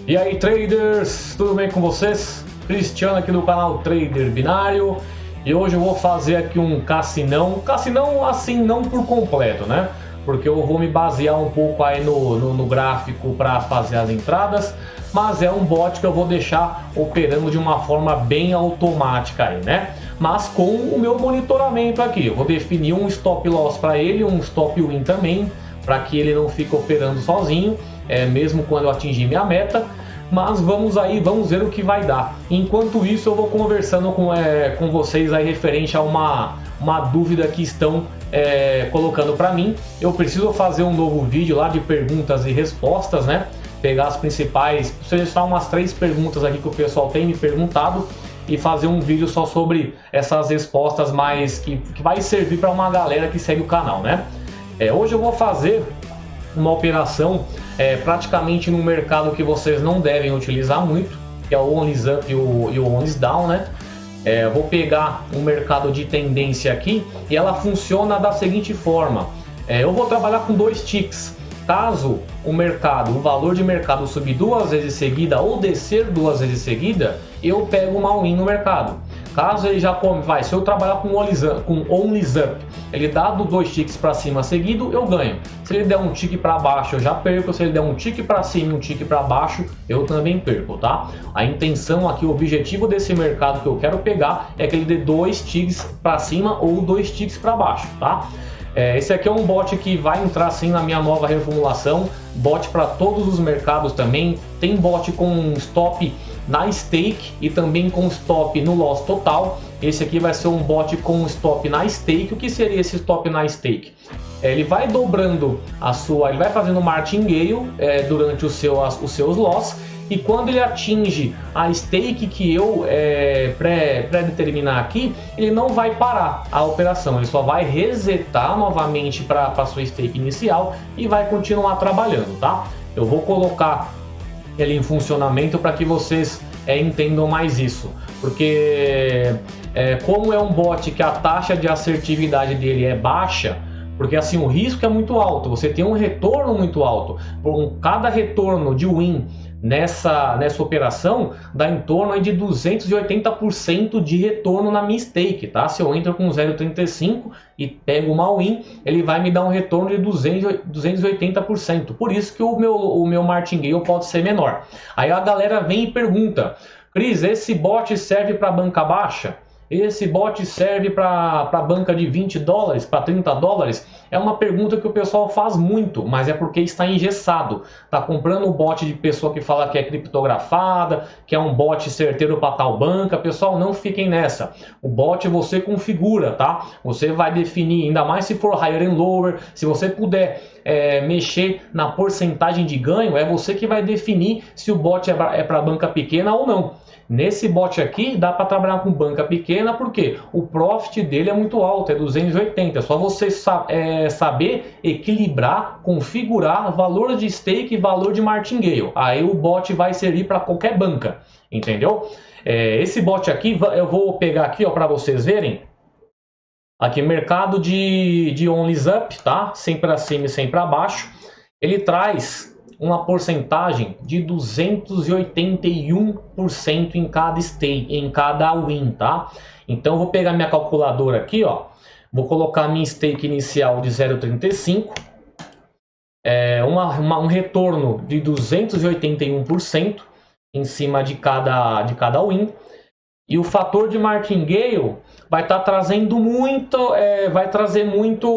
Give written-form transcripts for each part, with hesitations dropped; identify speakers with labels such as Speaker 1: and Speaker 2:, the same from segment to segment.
Speaker 1: E aí, traders, tudo bem com vocês? Cristiano aqui do canal Trader Binário. E hoje eu vou fazer aqui um cassinão assim, não por completo, né? Porque eu vou me basear um pouco aí no gráfico para fazer as entradas, mas é um bot que eu vou deixar operando de uma forma bem automática aí, né? Mas com o meu monitoramento aqui, eu vou definir um stop loss para ele, um stop win também, para que ele não fique operando sozinho, mesmo quando eu atingir minha meta. Mas vamos ver o que vai dar. Enquanto isso, eu vou conversando com vocês aí referente a uma dúvida que estão colocando para mim. Eu preciso fazer um novo vídeo lá de perguntas e respostas, né? Pegar as principais, selecionar umas 3 perguntas aqui que o pessoal tem me perguntado e fazer um vídeo só sobre essas respostas mais que vai servir para uma galera que segue o canal, né? Hoje eu vou fazer uma operação praticamente num mercado que vocês não devem utilizar muito, que é o Onlys Up e o Onlys Down, né? Vou pegar um mercado de tendência aqui e ela funciona da seguinte forma. Eu vou trabalhar com 2 ticks. Caso o valor de mercado subir 2 vezes seguida ou descer 2 vezes seguida, eu pego uma all-in no mercado. Caso ele já se eu trabalhar com Onlys Up, ele dá 2 ticks para cima seguido, eu ganho. Se ele der um tique para baixo, eu já perco. Se ele der um tique para cima e um tique para baixo, eu também perco, tá? A intenção aqui, o objetivo desse mercado que eu quero pegar é que ele dê 2 ticks para cima ou 2 ticks para baixo, tá? Esse aqui é um bot que vai entrar sim na minha nova reformulação, bot para todos os mercados também. Tem bot com stop na stake e também com stop no loss total. Esse aqui vai ser um bot com stop na stake. O que seria esse stop na stake? Ele vai dobrando ele vai fazendo martingale durante os seus loss, e quando ele atinge a stake que eu pré-determinar aqui, ele não vai parar a operação, ele só vai resetar novamente para a sua stake inicial e vai continuar trabalhando, tá? Eu vou colocar ele em funcionamento para que vocês entendam mais isso, porque como é um bot que a taxa de assertividade dele é baixa, porque assim o risco é muito alto, você tem um retorno muito alto. Por cada retorno de win nessa operação dá em torno de 280% de retorno na minha stake, tá? Se eu entro com 0,35 e pego uma win, ele vai me dar um retorno de 280%. Por isso que o meu martingale pode ser menor. Aí a galera vem e pergunta: Cris, esse bot serve para banca baixa? Esse bot serve para banca de 20 dólares, para 30 dólares? É uma pergunta que o pessoal faz muito, mas é porque está engessado. Está comprando um bot de pessoa que fala que é criptografada, que é um bot certeiro para tal banca. Pessoal, não fiquem nessa. O bot você configura, tá? Você vai definir, ainda mais se for higher and lower, se você puder mexer na porcentagem de ganho, é você que vai definir se o bot é para banca pequena ou não. Nesse bot aqui dá para trabalhar com banca pequena, porque o profit dele é muito alto, é 280. É só você saber equilibrar, configurar valor de stake e valor de martingale. Aí o bot vai servir para qualquer banca, entendeu? Esse bot aqui, eu vou pegar aqui para vocês verem. Aqui, mercado de Onlys Up, tá? Sempre para cima e sempre para baixo. Ele traz uma porcentagem de 281% em cada stake, em cada win, tá? Então eu vou pegar minha calculadora aqui, ó, vou colocar minha stake inicial de 0,35, um retorno de 281% em cima de cada win, e o fator de martingale vai estar trazendo vai trazer muito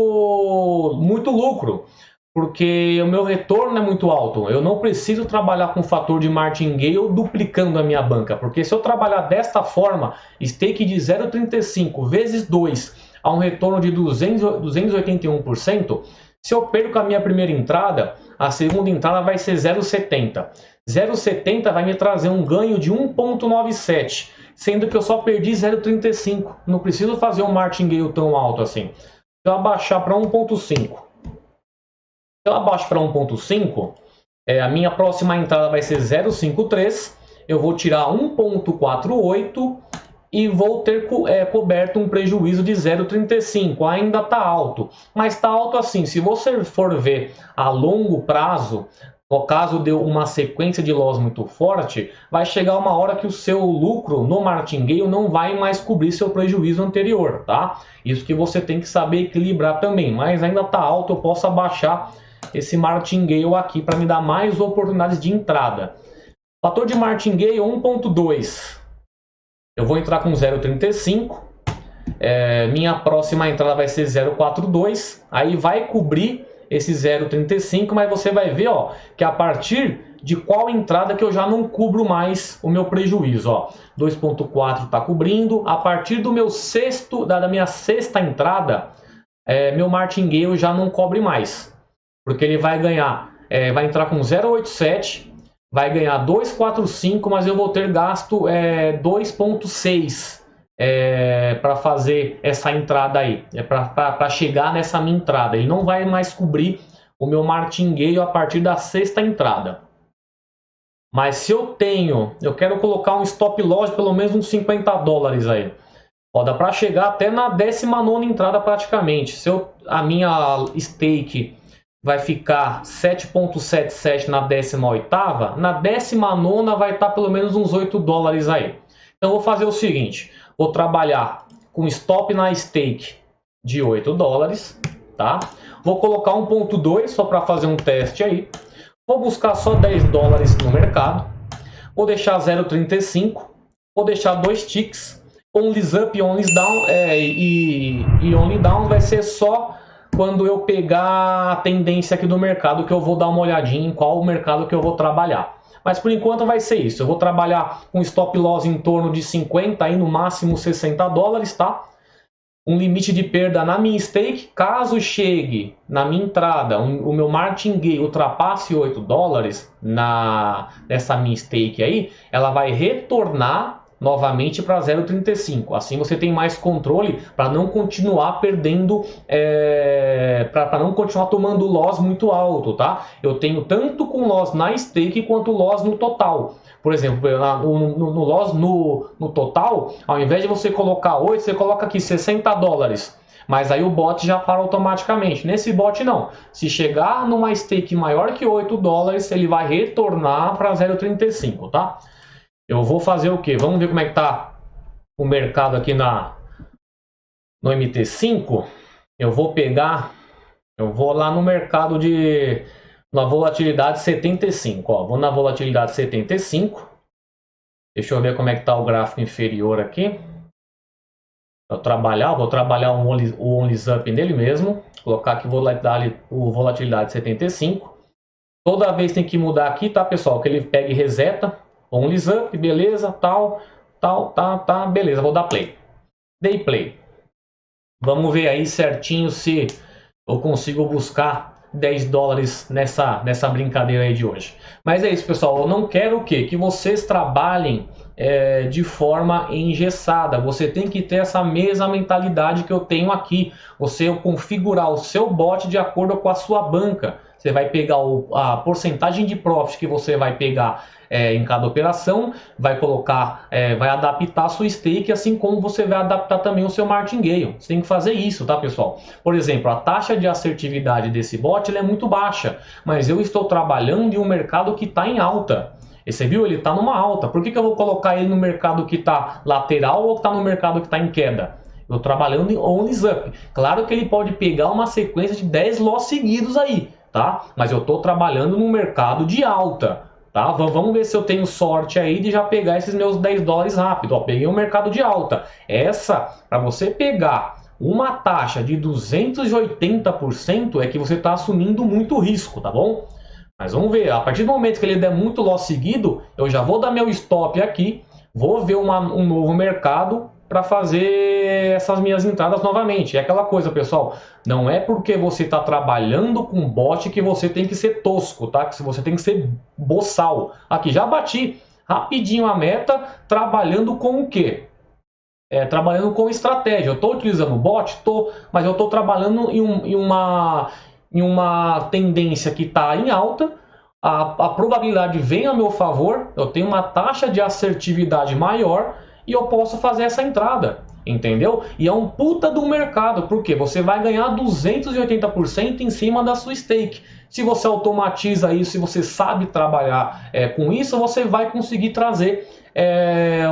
Speaker 1: lucro, porque o meu retorno é muito alto. Eu não preciso trabalhar com o fator de martingale duplicando a minha banca, porque se eu trabalhar desta forma, stake de 0,35 vezes 2 a um retorno de 281%, se eu perco a minha primeira entrada, a segunda entrada vai ser 0,70. 0,70 vai me trazer um ganho de 1,97, sendo que eu só perdi 0,35. Não preciso fazer um martingale tão alto assim. Se eu abaixar para 1,5, eu abaixo para 1,5, a minha próxima entrada vai ser 0,53, eu vou tirar 1,48 e vou ter coberto um prejuízo de 0,35. Ainda está alto, mas está alto assim. Se você for ver a longo prazo, No caso deu uma sequência de loss muito forte, vai chegar uma hora que o seu lucro no martingale não vai mais cobrir seu prejuízo anterior, tá? Isso que você tem que saber equilibrar também, mas ainda está alto, eu posso abaixar esse martingale aqui para me dar mais oportunidades de entrada. Fator de martingale 1.2, eu vou entrar com 0.35, minha próxima entrada vai ser 0.42, aí vai cobrir esse 0,35, mas você vai ver, ó, que a partir de qual entrada que eu já não cubro mais o meu prejuízo, ó. 2,4 está cobrindo. A partir do meu da minha sexta entrada, meu martingale já não cobre mais, porque ele vai ganhar, vai entrar com 0,87, vai ganhar 2,45, mas eu vou ter gasto 2,6. Para fazer essa entrada aí, para chegar nessa minha entrada. Ele não vai mais cobrir o meu martingale a partir da sexta entrada. Mas se eu quero colocar um stop loss de pelo menos uns 50 dólares aí. Ó, dá para chegar até na 19ª entrada praticamente. A minha stake vai ficar 7,77 na 18ª, na 19ª vai estar pelo menos uns 8 dólares aí. Então eu vou fazer o seguinte, vou trabalhar com stop na stake de 8 dólares, tá? Vou colocar 1.2 só para fazer um teste aí. Vou buscar só 10 dólares no mercado. Vou deixar 0,35. Vou deixar 2 ticks. Only up, only down. E only down vai ser só quando eu pegar a tendência aqui do mercado, que eu vou dar uma olhadinha em qual o mercado que eu vou trabalhar. Mas por enquanto vai ser isso. Eu vou trabalhar com stop loss em torno de 50 e no máximo 60 dólares, tá? Um limite de perda na minha stake. Caso chegue na minha entrada, o meu martingale ultrapasse 8 dólares nessa minha stake aí, ela vai retornar novamente para 0,35. Assim você tem mais controle para não continuar perdendo, para não continuar tomando loss muito alto, tá? Eu tenho tanto com loss na stake quanto loss no total. Por exemplo, no loss no total, ao invés de você colocar 8, você coloca aqui 60 dólares. Mas aí o bot já para automaticamente. Nesse bot não. Se chegar numa stake maior que 8 dólares, ele vai retornar para 0,35, tá? Eu vou fazer o que? Vamos ver como é que tá o mercado aqui no MT5. Eu vou lá no mercado na volatilidade 75. Ó, vou na volatilidade 75. Deixa eu ver como é que tá o gráfico inferior aqui. Vou trabalhar o only up nele mesmo. Colocar aqui volatilidade 75. Toda vez tem que mudar aqui, tá, pessoal? Que ele pega e reseta. Only up, beleza, tá, beleza, vou dar play. Dei play. Vamos ver aí certinho se eu consigo buscar 10 dólares nessa brincadeira aí de hoje. Mas é isso, pessoal, eu não quero o quê? Que vocês trabalhem de forma engessada. Você tem que ter essa mesma mentalidade que eu tenho aqui. Você configurar o seu bot de acordo com a sua banca. Você vai pegar a porcentagem de profit que você vai pegar em cada operação, vai colocar, vai adaptar a sua stake, assim como você vai adaptar também o seu martingale. Você tem que fazer isso, tá, pessoal? Por exemplo, a taxa de assertividade desse bot é muito baixa, mas eu estou trabalhando em um mercado que está em alta. E você viu? Ele está numa alta. Por que eu vou colocar ele no mercado que está lateral ou está no mercado que está em queda? Eu estou trabalhando em only up. Claro que ele pode pegar uma sequência de 10 loss seguidos aí, tá? Mas eu estou trabalhando no mercado de alta, tá? Vamos ver se eu tenho sorte aí de já pegar esses meus 10 dólares rápido. Ó, peguei um mercado de alta. Para você pegar uma taxa de 280% é que você está assumindo muito risco, tá bom? Mas vamos ver, a partir do momento que ele der muito loss seguido, eu já vou dar meu stop aqui, vou ver um novo mercado para fazer essas minhas entradas novamente. É aquela coisa, pessoal, não é porque você está trabalhando com bot que você tem que ser tosco, tá? Que você tem que ser boçal. Aqui, já bati rapidinho a meta, trabalhando com o quê? Trabalhando com estratégia. Eu estou utilizando bot? Estou, mas eu estou trabalhando em uma tendência que está em alta. A probabilidade vem a meu favor, eu tenho uma taxa de assertividade maior, e eu posso fazer essa entrada. entendeu? E é um puta do mercado, porque você vai ganhar 280% em cima da sua stake. Se você automatiza isso, se você sabe trabalhar com isso, você vai conseguir trazer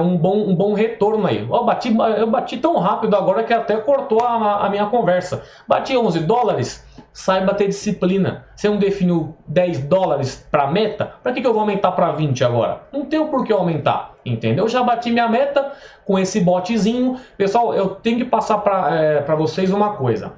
Speaker 1: um bom retorno aí. Eu bati tão rápido agora que até cortou a minha conversa. Bati 11 dólares, saiba ter disciplina. Se eu não defino 10 dólares para meta, para que eu vou aumentar para 20 agora? Não tem o porquê aumentar, entendeu? Eu já bati minha meta com esse botzinho. Pessoal, eu tenho que passar para vocês uma coisa.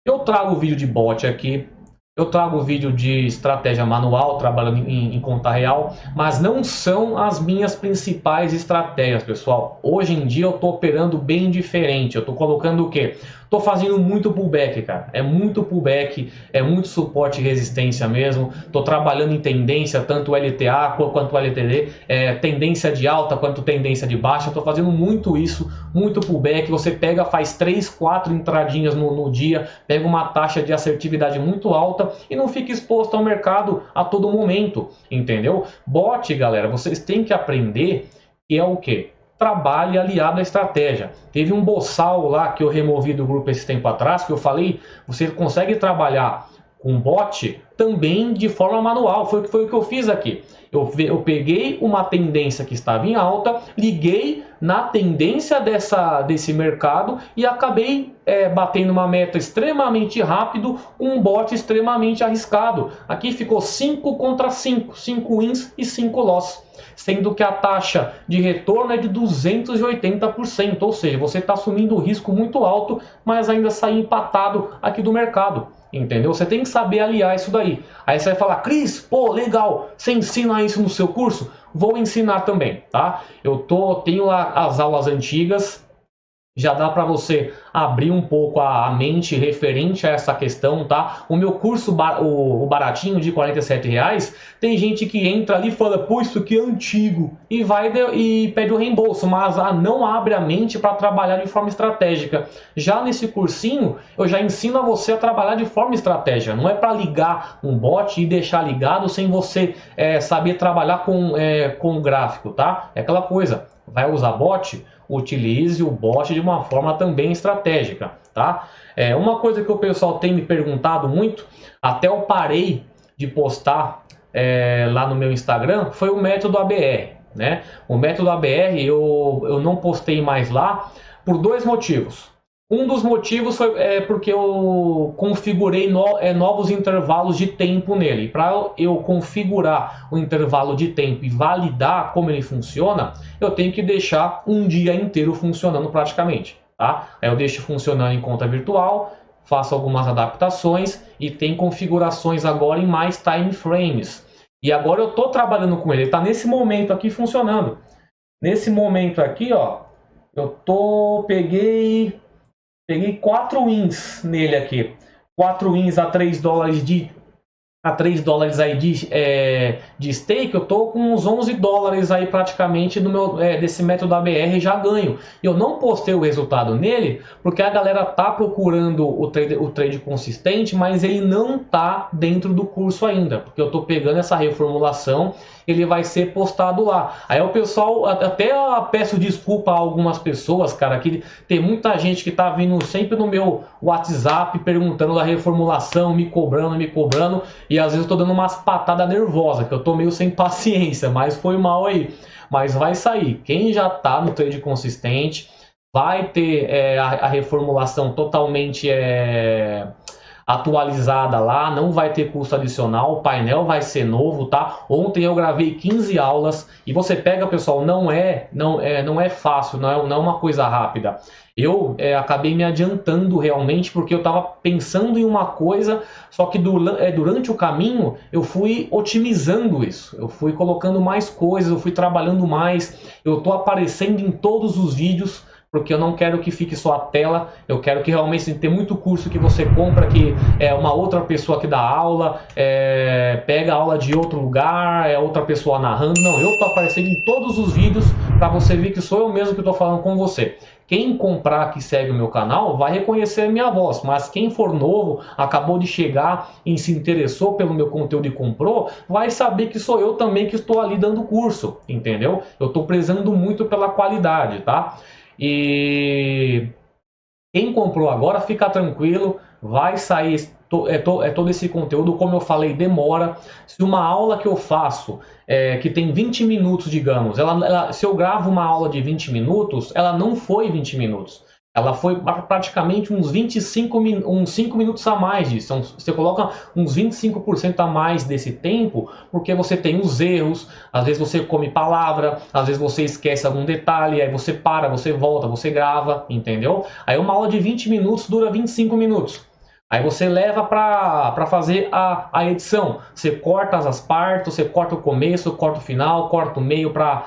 Speaker 1: Eu trago vídeo de bot aqui, eu trago vídeo de estratégia manual, trabalhando em conta real, mas não são as minhas principais estratégias, pessoal. Hoje em dia eu estou operando bem diferente. Eu estou colocando o quê? Estou fazendo muito pullback, cara. É muito pullback, é muito suporte e resistência mesmo. Estou trabalhando em tendência, tanto LTA quanto LTD, tendência de alta quanto tendência de baixa. Estou fazendo muito isso, muito pullback. Você pega, faz 3, 4 entradinhas no dia, pega uma taxa de assertividade muito alta e não fica exposto ao mercado a todo momento, entendeu? Bot, galera, vocês têm que aprender que é o quê? Trabalhe aliado à estratégia. Teve um boçal lá que eu removi do grupo esse tempo atrás, que eu falei, você consegue trabalhar com bot também de forma manual. Foi o que eu fiz aqui. Eu peguei uma tendência que estava em alta, liguei na tendência desse mercado e acabei batendo uma meta extremamente rápido, um bot extremamente arriscado. Aqui ficou 5 contra 5, 5 wins e 5 loss, sendo que a taxa de retorno é de 280%, ou seja, você está assumindo um risco muito alto, mas ainda sai empatado aqui do mercado. Entendeu? Você tem que saber aliar isso daí. Aí você vai falar, Cris, pô, legal, você ensina isso no seu curso? Vou ensinar também, tá? Tenho lá as aulas antigas, já dá para você abrir um pouco a mente referente a essa questão, tá? O meu curso, o baratinho de R$47, tem gente que entra ali e fala, pô, isso aqui é antigo, e pede o reembolso, mas não abre a mente para trabalhar de forma estratégica. Já nesse cursinho, eu já ensino a você a trabalhar de forma estratégica, não é para ligar um bot e deixar ligado sem você saber trabalhar com o gráfico, tá? É aquela coisa, vai usar bot? Utilize o bot de uma forma também estratégica, tá? Uma coisa que o pessoal tem me perguntado muito, até eu parei de postar lá no meu Instagram, foi o método ABR, né? O método ABR eu não postei mais lá por 2 motivos. Um dos motivos foi porque eu configurei novos intervalos de tempo nele. Para eu configurar o intervalo de tempo e validar como ele funciona, eu tenho que deixar um dia inteiro funcionando praticamente. Tá? Aí eu deixo funcionando em conta virtual, faço algumas adaptações e tem configurações agora em mais time frames. E agora eu estou trabalhando com ele, ele está nesse momento aqui funcionando. Nesse momento aqui, ó, peguei 4 wins nele aqui. 4 wins a 3 dólares aí de stake. Eu tô com uns 11 dólares aí praticamente desse método ABR já ganho. Eu não postei o resultado nele porque a galera tá procurando o trade consistente, mas ele não tá dentro do curso ainda, porque eu tô pegando essa reformulação, ele vai ser postado lá. Aí o pessoal, até peço desculpa a algumas pessoas, cara, que tem muita gente que tá vindo sempre no meu WhatsApp perguntando da reformulação, me cobrando, e às vezes eu tô dando umas patadas nervosas, que eu tô meio sem paciência, mas foi mal aí. Mas vai sair. Quem já tá no trade consistente vai ter a reformulação totalmente atualizada lá, não vai ter custo adicional, o painel vai ser novo, tá? Ontem eu gravei 15 aulas e você pega, pessoal, não é fácil, não é uma coisa rápida. Eu acabei me adiantando realmente porque eu estava pensando em uma coisa, só que durante o caminho eu fui otimizando isso, eu fui colocando mais coisas, eu fui trabalhando mais, eu estou aparecendo em todos os vídeos, porque eu não quero que fique só a tela, eu quero que realmente tem muito curso que você compra que é uma outra pessoa que dá aula, pega a aula de outro lugar, é outra pessoa narrando. Não, eu tô aparecendo em todos os vídeos para você ver que sou eu mesmo que estou falando com você. Quem comprar que segue o meu canal vai reconhecer a minha voz, mas quem for novo, acabou de chegar e se interessou pelo meu conteúdo e comprou, vai saber que sou eu também que estou ali dando curso, entendeu? Eu estou prezando muito pela qualidade, tá? E quem comprou agora, fica tranquilo, vai sair todo esse conteúdo, como eu falei, demora. Se uma aula que eu faço, que tem 20 minutos, digamos, se eu gravo uma aula de 20 minutos, ela não foi 20 minutos. Ela foi praticamente uns 5 minutos a mais disso. Então, você coloca uns 25% a mais desse tempo, porque você tem os erros, às vezes você come palavra, às vezes você esquece algum detalhe, aí você para, você volta, você grava, entendeu? Aí uma aula de 20 minutos dura 25 minutos. Aí você leva para fazer a edição. Você corta as partes, você corta o começo, corta o final, corta o meio para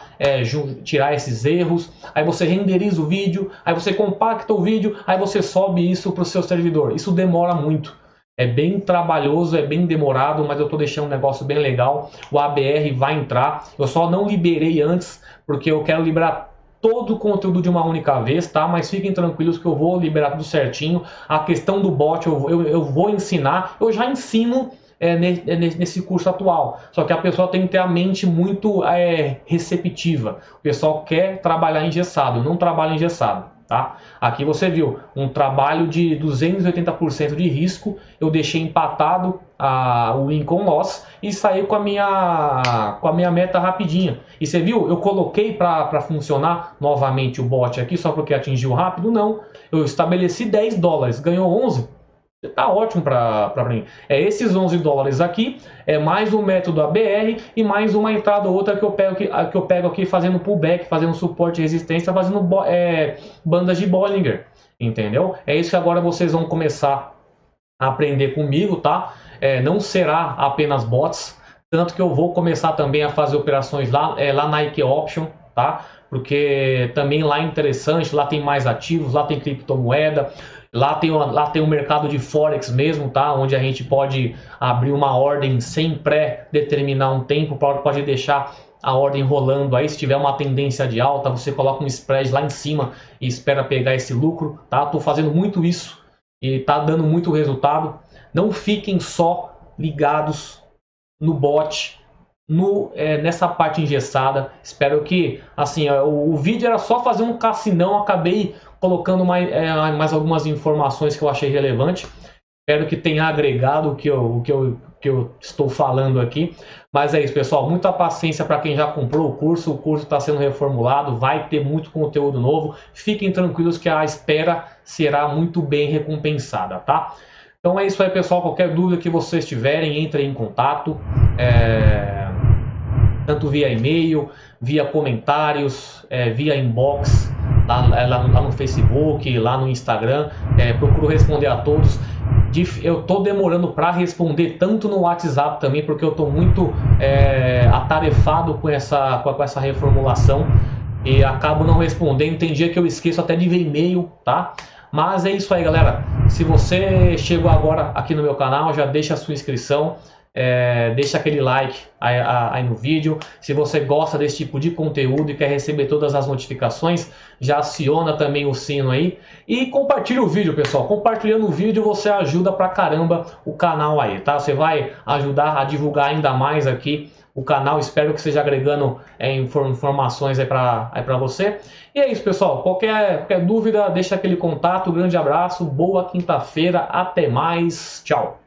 Speaker 1: tirar esses erros. Aí você renderiza o vídeo, aí você compacta o vídeo, aí você sobe isso para o seu servidor. Isso demora muito. É bem trabalhoso, é bem demorado, mas eu estou deixando um negócio bem legal. O ABR vai entrar. Eu só não liberei antes, porque eu quero liberar todo o conteúdo de uma única vez, tá? Mas fiquem tranquilos que eu vou liberar tudo certinho. A questão do bot eu vou ensinar, eu já ensino nesse curso atual. Só que a pessoa tem que ter a mente muito receptiva. O pessoal quer trabalhar engessado, não trabalha engessado. Tá? Aqui você viu um trabalho de 280% de risco, eu deixei empatado o win com loss e saí com a minha meta rapidinha. E você viu, eu coloquei para funcionar novamente o bot aqui só porque atingiu rápido? Não, eu estabeleci 10 dólares, ganhou 11. Tá ótimo para mim. É esses 11 dólares aqui, é mais um método ABR e mais uma entrada ou outra que eu pego aqui fazendo pullback, fazendo suporte e resistência, fazendo bandas de Bollinger, entendeu? É isso que agora vocês vão começar a aprender comigo, tá? Não será apenas bots, tanto que eu vou começar também a fazer operações lá na IK Option, tá? Porque também lá é interessante, lá tem mais ativos, lá tem criptomoeda. Lá tem um mercado de Forex mesmo, tá? Onde a gente pode abrir uma ordem sem pré-determinar um tempo, pode deixar a ordem rolando aí. Se tiver uma tendência de alta, você coloca um spread lá em cima e espera pegar esse lucro, tá? Tô fazendo muito isso e tá dando muito resultado. Não fiquem só ligados no bot, nessa parte engessada. Espero que, assim, o vídeo era só fazer um cassinão, acabei colocando mais algumas informações que eu achei relevante. Espero que tenha agregado o que eu estou falando aqui. Mas é isso, pessoal. Muita paciência para quem já comprou o curso está sendo reformulado, vai ter muito conteúdo novo. Fiquem tranquilos que a espera será muito bem recompensada, tá? Então é isso aí, pessoal. Qualquer dúvida que vocês tiverem, entrem em contato. Tanto via e-mail, via comentários, via inbox, lá no Facebook, lá no Instagram. Procuro responder a todos. Eu tô demorando para responder tanto no WhatsApp também, porque eu tô muito atarefado com essa reformulação e acabo não respondendo. Tem dia que eu esqueço até de ver e-mail, tá? Mas é isso aí, galera. Se você chegou agora aqui no meu canal, já deixa a sua inscrição. Deixa aquele like aí no vídeo. Se você gosta desse tipo de conteúdo e quer receber todas as notificações, já aciona também o sino aí. E compartilha o vídeo, pessoal. Compartilhando o vídeo você ajuda pra caramba o canal aí, tá? Você vai ajudar a divulgar ainda mais aqui o canal. Espero que esteja agregando informações aí pra você. E é isso, pessoal. Qualquer dúvida, deixa aquele contato. Grande abraço, boa quinta-feira, até mais, tchau.